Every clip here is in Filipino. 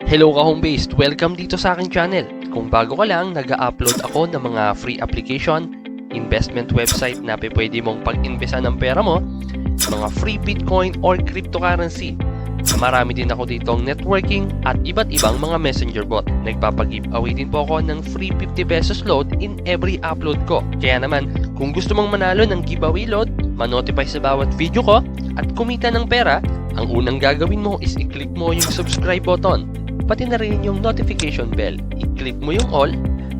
Hello ka-home-based! Welcome dito sa aking channel. Kung bago ka lang, nag-upload ako ng mga free application, investment website na pwede mong pag-investan ng pera mo, mga free Bitcoin or cryptocurrency. Marami din ako ditong networking at iba't ibang mga messenger bot. Nagpapag-giveaway din po ako ng free 50 pesos load in every upload ko. Kaya naman, kung gusto mong manalo ng giveaway load, ma-notify sa bawat video ko at kumita ng pera, ang unang gagawin mo is i-click mo yung subscribe button. Pati na rin yung notification bell. I-click mo yung all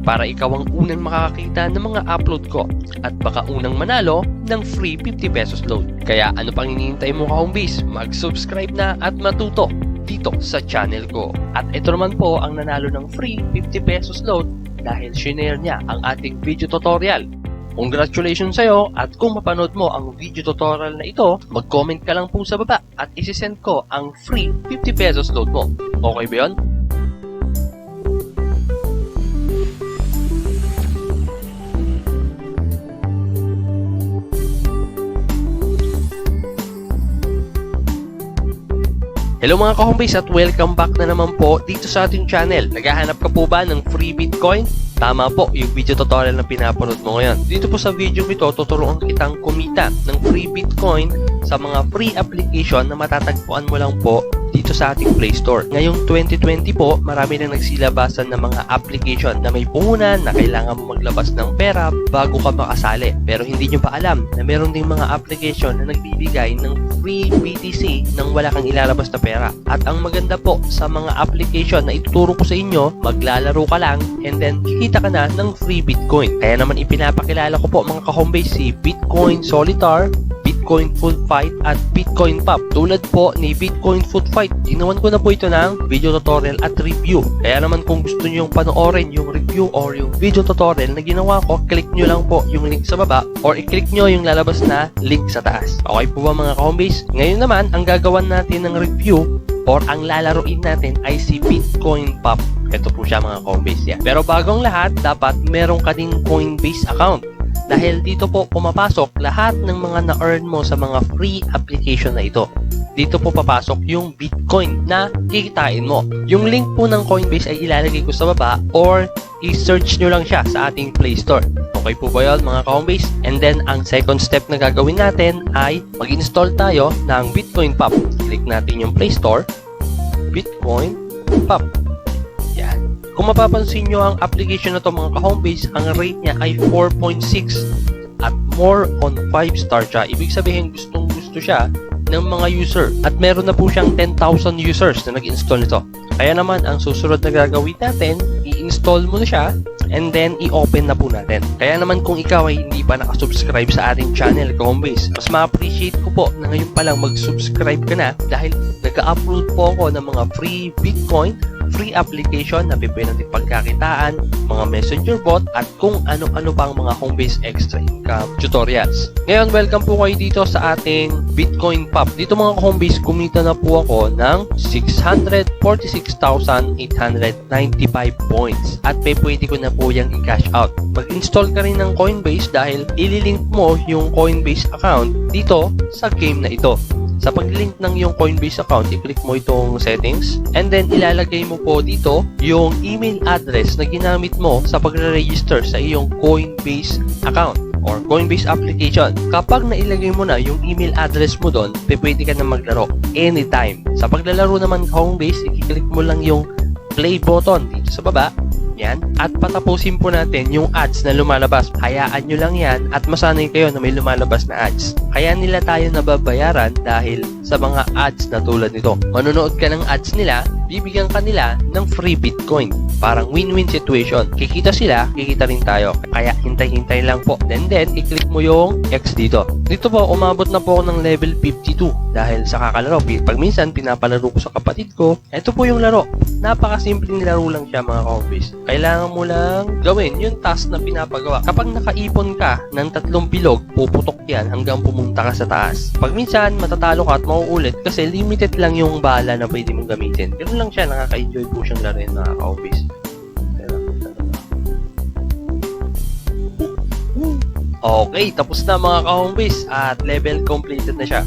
para ikaw ang unang makakakita ng mga upload ko at baka unang manalo ng free 50 pesos load. Kaya ano pang hinihintay mo ka-homebase? Mag-subscribe na at matuto dito sa channel ko. At ito naman po ang nanalo ng free 50 pesos load dahil shinare niya ang ating video tutorial. Congratulations sa'yo at kung mapanood mo ang video tutorial na ito, mag-comment ka lang po sa baba at isi-send ko ang free 50 pesos load mo. Okay ba yun? Hello mga ka-homebase at welcome back na naman po dito sa ating channel. Naghahanap ka po ba ng free Bitcoin? Tama po, yung video tutorial na pinapanood mo ngayon. Dito po sa video ito, tuturuan kitang kumita ng free Bitcoin sa mga free application na matatagpuan mo lang po dito sa ating Play Store. Ngayong 2020 po, marami nang nagsilabasan ng mga application na may puhunan na kailangan mo maglabas ng pera bago ka makasali. Pero hindi nyo pa alam na meron ding mga application na nagbibigay ng free BTC nang wala kang ilalabas na pera. At ang maganda po sa mga application na ituturo ko sa inyo, maglalaro ka lang and then kikita ka na ng free Bitcoin. Kaya naman ipinapakilala ko po mga ka-homebase si Bitcoin Solitaire, Bitcoin Food Fight at Bitcoin Pop. Tulad po ni Bitcoin Food Fight, ginawan ko na po ito ng video tutorial at review. Kaya naman kung gusto nyo yung panoorin yung review or yung video tutorial na ginawa ko, click nyo lang po yung link sa baba or i-click nyo yung lalabas na link sa taas. Okay po ba mga ka-homebase? Ngayon naman, ang gagawan natin ng review or ang lalaruin natin ay si Bitcoin Pop. Ito po siya mga Coinbase yan. Pero bagong lahat, dapat meron ka ding Coinbase account. Dahil dito po pumapasok lahat ng mga na-earn mo sa mga free application na ito. Dito po papasok yung Bitcoin na kikitain mo. Yung link po ng Coinbase ay ilalagay ko sa baba or i-search nyo lang siya sa ating Play Store. Okay po ba yun mga Coinbase? And then ang second step na gagawin natin ay mag-install tayo ng Bitcoin Pop. Click natin yung Play Store, Bitcoin Pop. Yan. Kung mapapansin nyo ang application na to mga ka-homebase, ang rate niya ay 4.6 at more on 5 star siya. Ibig sabihin gustong gusto siya ng mga user at meron na po siyang 10,000 users na nag-install nito. Kaya naman ang susunod na gagawin natin, i-install mo na siya and then i-open na po natin. Kaya naman kung ikaw ay hindi pa nakasubscribe sa ating channel ka-homebase, mas ma-appreciate ko po na ngayon pa lang mag-subscribe ka na dahil nag-upload po ako ng mga free Bitcoin, free application na pwede natin pagkakitaan, mga messenger bot at kung ano-ano pang mga home-based extra income tutorials. Ngayon, welcome po kayo dito sa ating Bitcoin Pop. Dito mga home-based, kumita na po ako ng 646,895 points at pwede ko na po yung i-cash out. Mag-install ka rin ng Coinbase dahil ililink mo yung Coinbase account dito sa game na ito. Sa pag-link ng yung Coinbase account, i-click mo itong settings and then ilalagay mo po dito yung email address na ginamit mo sa pagre-register sa iyong Coinbase account or Coinbase application. Kapag nailagay mo na yung email address mo doon, pwede ka na maglaro anytime. Sa paglalaro naman Coinbase, i-click mo lang yung play button dito sa baba. Yan. At patapusin po natin yung ads na lumalabas. Hayaan nyo lang yan at masanay kayo na may lumalabas na ads. Kaya nila tayo nababayaran dahil sa mga ads na tulad nito. Manonood ka ng ads nila, bibigyan ka nila ng free Bitcoin. Parang win-win situation. Kikita sila, kikita rin tayo. Kaya hintay-hintay lang po. Then, i-click mo yung X dito. Dito po, umabot na po ako ng level 52 dahil sa kakalaro. Pag minsan, pinapalaro ko sa kapatid ko. Ito po yung laro. Napakasimpleng laro lang siya mga ka-homebase. Kailangan mo lang gawin yung task na pinapagawa. Kapag nakaipon ka ng 3 bilog, puputok yan hanggang pumunta ka sa taas. Pag minsan, matatalo ka at mauulit kasi limited lang yung bala na pwede mong gamitin. Pero lang siya, nakaka-enjoy po siyang laruin mga ka-homebase. Okay, tapos na mga ka-homebase at level completed na siya.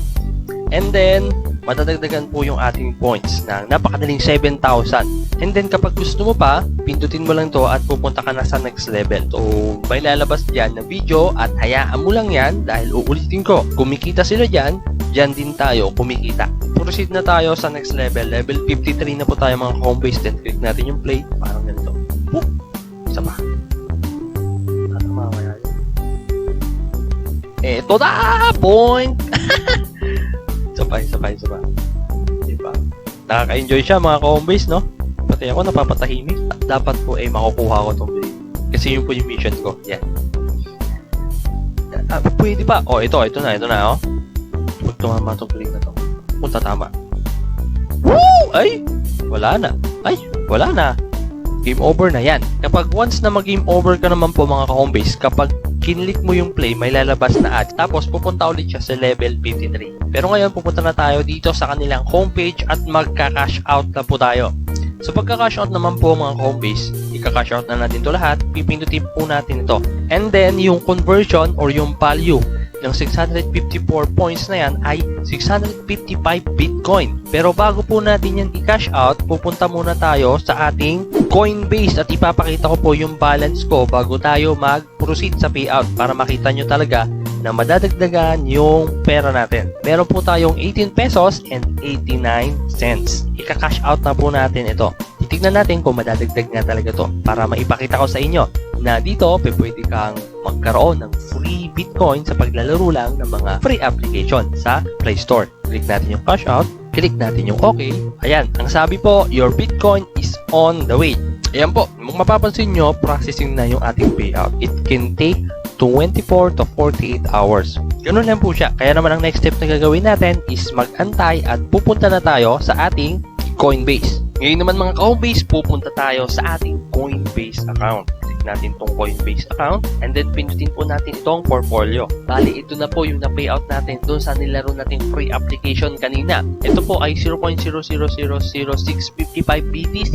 And then, matadagdagan po yung ating points ng napakadaling 7,000. And then kapag gusto mo pa, pindutin mo lang to at pupunta ka na sa next level. So, may lalabas dyan na video at hayaan mo lang yan dahil uulitin ko. Kumikita sila dyan, dyan din tayo kumikita. Proceed na tayo sa next level. Level 53 na po tayo mga home base. Then click natin yung play. Parang ganito. Boop! Isa pa. Ano mamaya yun? Eto na! Point! Isa pa. Diba? Nakaka-enjoy siya mga home base, no? Pati ako napapatahimik at dapat po ay makukuha ko itong video. Kasi yun po yung mission ko. Yan. Pwede pa. Ito na, oh. Huwag tumama itong play na to. Punta tama. Woo! Ay! Wala na. Game over na yan. Kapag once na mag-game over ka naman po mga ka-homebase, kapag kinlik mo yung play, may lalabas na ad. Tapos pupunta ulit siya sa level 53. Pero ngayon pupunta na tayo dito sa kanilang homepage at magka-cash out na po tayo. So pagka-cash out naman po mga homebase, ika-cash out na natin ito lahat, pipindutin po natin ito. And then yung conversion or yung value ng 654 points na yan ay 655 Bitcoin. Pero bago po natin yan i-cash out, pupunta muna tayo sa ating Coinbase at ipapakita ko po yung balance ko bago tayo mag-proceed sa payout para makita nyo talaga na madadagdagan yung pera natin. Meron po tayong 18 pesos and 89 cents. Ika-cash out na po natin ito. Titignan natin kung madadagdag nga talaga to para maipakita ko sa inyo na dito pwede kang magkaroon ng free Bitcoin sa paglalaro lang ng mga free application sa Play Store. Click natin yung cash out, click natin yung okay. Ayan, ang sabi po, your Bitcoin is on the way. Ayan po, kung mapapansin nyo, processing na yung ating payout. It can take 24 to 48 hours. Ganun lang po siya. Kaya naman ang next step na gagawin natin is mag-antay at pupunta na tayo sa ating Coinbase. Ngayon naman mga ka-homebase, pupunta tayo sa ating Coinbase account. Click natin itong Coinbase account and then pindutin po natin itong portfolio. Bali, ito na po yung na-payout natin doon sa nilaro nating free application kanina. Ito po ay 0.0000655 BTC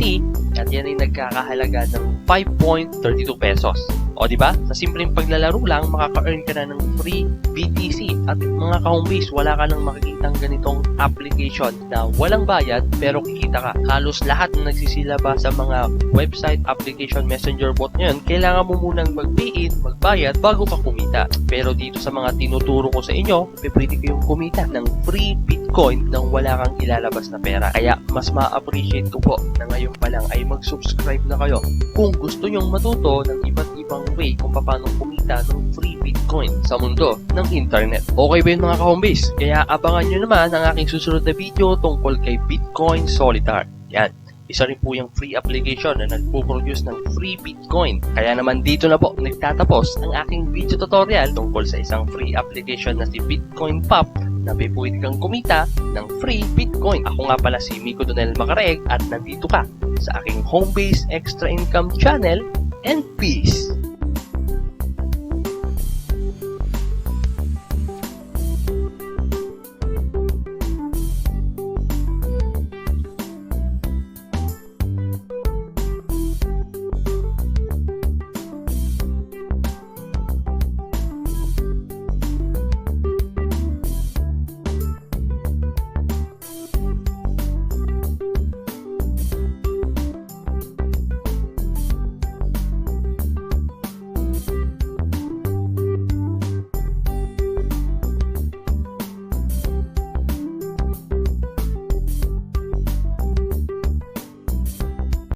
at yan ay nagkakahalaga ng 5.32 pesos. O diba? Sa simpleng paglalaro lang, makaka-earn ka na ng free BTC. At mga ka-homebase, wala ka nang makikitang ganitong application na walang bayad pero kikita ka. Halos lahat na nagsisilaba sa mga website, application, messenger bot ngayon, kailangan mo munang mag-pay in, magbayad bago ka kumita. Pero dito sa mga tinuturo ko sa inyo, pwede kayong kumita ng free Bitcoin nang wala kang ilalabas na pera. Kaya mas ma-appreciate ko po na ngayon pa lang ay mag-subscribe na kayo kung gusto nyong matuto ng iba't ibang way kung paano kumita ng free Bitcoin sa mundo ng internet. Okay ba yun mga ka-homebase? Kaya abangan nyo naman ang aking susunod na video tungkol kay Bitcoin Solitaire. Yan. Isa rin po yung free application na nagpo-produce ng free Bitcoin. Kaya naman dito na po nagtatapos ang aking video tutorial tungkol sa isang free application na si Bitcoin Pop na pwede kang kumita ng free Bitcoin. Ako nga pala si Miko Donel Macareg at nandito ka sa aking Homebase Extra Income channel and peace!